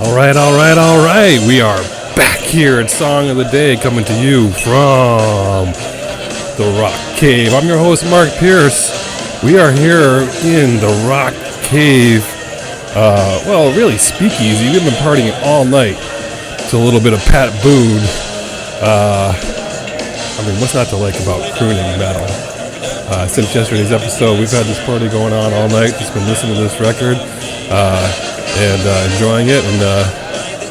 All right. We are back here at Song of the Day, coming to you from the Rock Cave. I'm your host, Mark Pierce. We are here in the Rock Cave. Really speakeasy. We've been partying all night to a little bit of Pat Boone. What's not to like about crooning metal? Since yesterday's episode, we've had this party going on all night. Just been listening to this record and enjoying it, and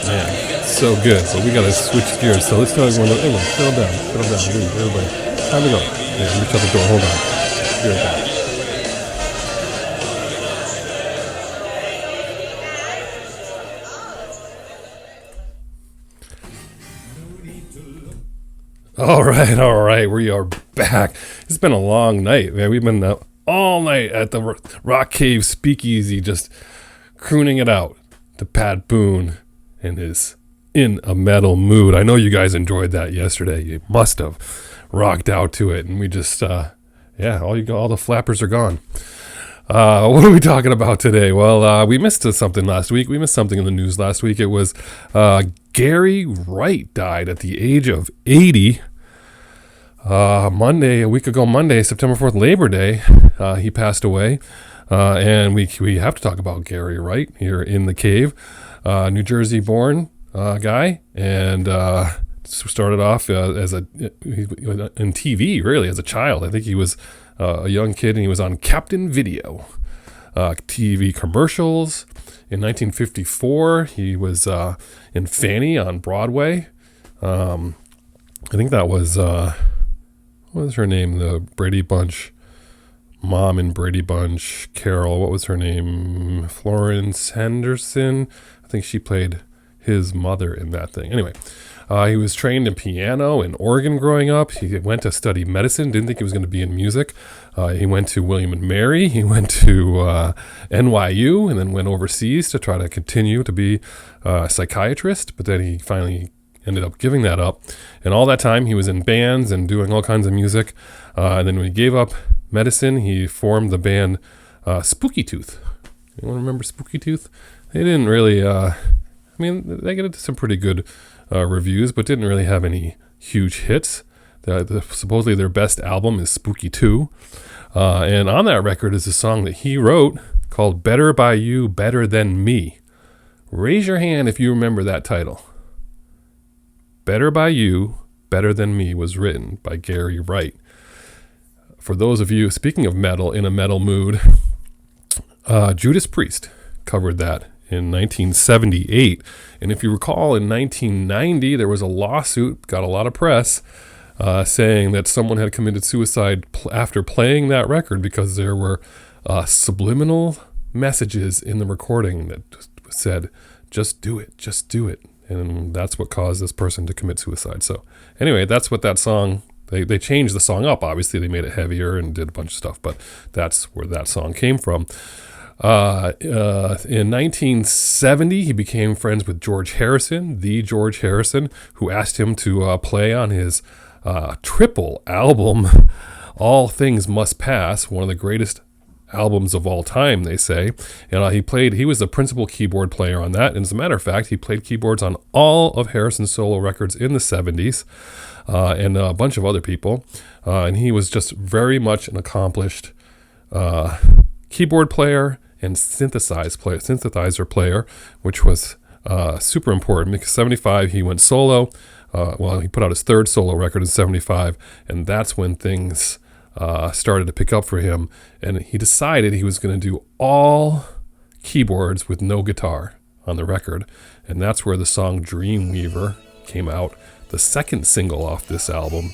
man, it's so good. But we gotta switch gears. So let's tell everyone, settle down, please, everybody. Time to go. Yeah, let me shut the door. Hold on. Be right back. All right, we are back. It's been a long night, man. We've been all night at the Rock Cave Speakeasy, just crooning it out to Pat Boone and his In a Metal Mood. I know you guys enjoyed that yesterday. You must have rocked out to it, and we just, all the flappers are gone. What are we talking about today? Well, we missed something last week. We missed something in the news last week. It was Gary Wright died at the age of 80. A week ago Monday, September 4th, Labor Day, he passed away. And we have to talk about Gary Wright here in the cave. New Jersey born guy, and started off in TV, really, as a child. I think he was a young kid, and he was on Captain Video TV commercials. In 1954, he was in Fanny on Broadway. I think that was, what was her name? The Brady Bunch mom in Brady Bunch, Carol. What was her name? Florence Henderson. I think she played his mother in that thing. Anyway, he was trained in piano and organ growing up. He went to study medicine. Didn't think he was going to be in music. He went to William and Mary. He went to NYU and then went overseas to try to continue to be a psychiatrist. But then he finally ended up giving that up. And all that time he was in bands and doing all kinds of music. And then when he gave up medicine, he formed the band Spooky Tooth. Anyone remember Spooky Tooth? They didn't really, they got some pretty good reviews, but didn't really have any huge hits. Supposedly their best album is Spooky 2. And on that record is a song that he wrote called Better by You, Better Than Me. Raise your hand if you remember that title. Better by You, Better Than Me was written by Gary Wright. For those of you, speaking of metal, in a metal mood, Judas Priest covered that in 1978. And if you recall, in 1990, there was a lawsuit, got a lot of press, saying that someone had committed suicide after playing that record because there were subliminal messages in the recording that said, just do it, just do it. And that's what caused this person to commit suicide. So anyway, that's what that song, they changed the song up. Obviously, they made it heavier and did a bunch of stuff, but that's where that song came from. In 1970, he became friends with George Harrison, the George Harrison, who asked him to play on his triple album, All Things Must Pass, one of the greatest albums of all time, they say. And he was the principal keyboard player on that. And as a matter of fact, he played keyboards on all of Harrison's solo records in the 70s, and a bunch of other people. And he was just very much an accomplished keyboard player and synthesizer player, which was super important because 75 he went solo. He put out his third solo record in 75, and that's when things started to pick up for him, and he decided he was going to do all keyboards with no guitar on the record, and that's where the song Dream Weaver came out. The second single off this album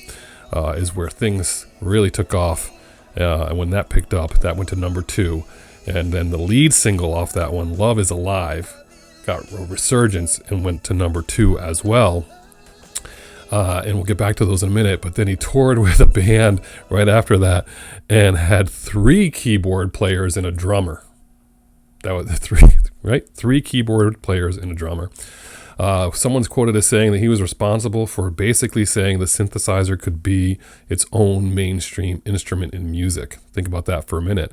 is where things really took off, and when that picked up, that went to number 2, and then the lead single off that one, Love Is Alive, got a resurgence and went to number 2 as well. And we'll get back to those in a minute, but then he toured with a band right after that and had 3 keyboard players and a drummer. That was 3, right? 3 keyboard players and a drummer. Someone's quoted as saying that he was responsible for basically saying the synthesizer could be its own mainstream instrument in music. Think about that for a minute.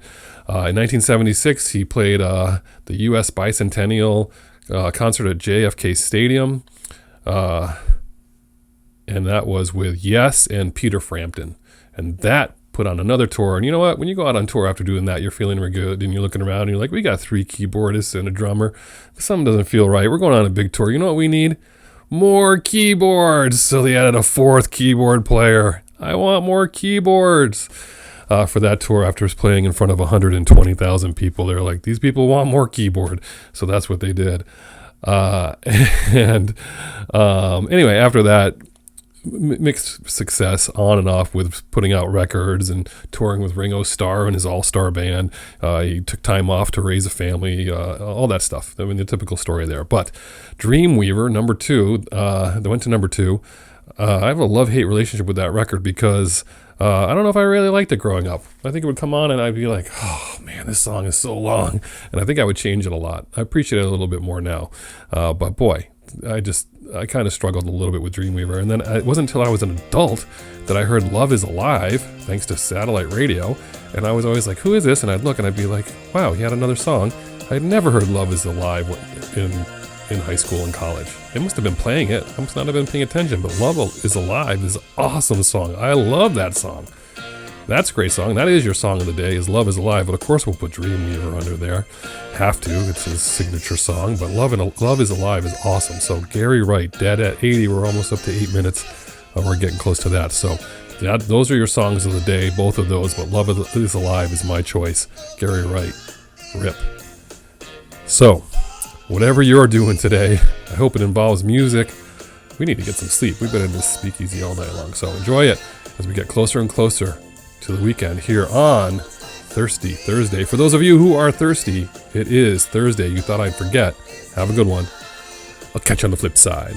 In 1976, he played the U.S. Bicentennial concert at JFK Stadium. And that was with Yes and Peter Frampton. And that put on another tour. And you know what? When you go out on tour after doing that, you're feeling really good and you're looking around and you're like, we got 3 keyboardists and a drummer. Something doesn't feel right. We're going on a big tour. You know what we need? More keyboards. So they added a 4th keyboard player. I want more keyboards. For that tour, after playing in front of 120,000 people, they're like, these people want more keyboard. So that's what they did. Anyway, after that, mixed success on and off with putting out records and touring with Ringo Starr and his all-star band. He took time off to raise a family, all that stuff. I mean, the typical story there. But Dream Weaver, number 2, they went to number 2. I have a love-hate relationship with that record because I don't know if I really liked it growing up. I think it would come on and I'd be like, oh man, this song is so long. And I think I would change it a lot. I appreciate it a little bit more now. But boy, I kind of struggled a little bit with Dreamweaver. And then it wasn't until I was an adult that I heard Love is Alive, thanks to satellite radio. And I was always like, who is this? And I'd look and I'd be like, wow, he had another song. I'd never heard Love is Alive in high school and college. They must have been playing it. I must not have been paying attention, but Love is Alive is an awesome song. I love that song. That's a great song. That is your song of the day, is Love is Alive. But of course we'll put Dreamweaver under there. Have to. It's his signature song. But Love is Alive is awesome. So Gary Wright, dead at 80. We're almost up to 8 minutes. We're getting close to that. So those are your songs of the day, both of those. But Love is Alive is my choice. Gary Wright. Rip. So, whatever you're doing today, I hope it involves music. We need to get some sleep. We've been in this speakeasy all night long. So enjoy it as we get closer and closer to the weekend here on Thirsty Thursday. For those of you who are thirsty, it is Thursday. You thought I'd forget. Have a good one. I'll catch you on the flip side.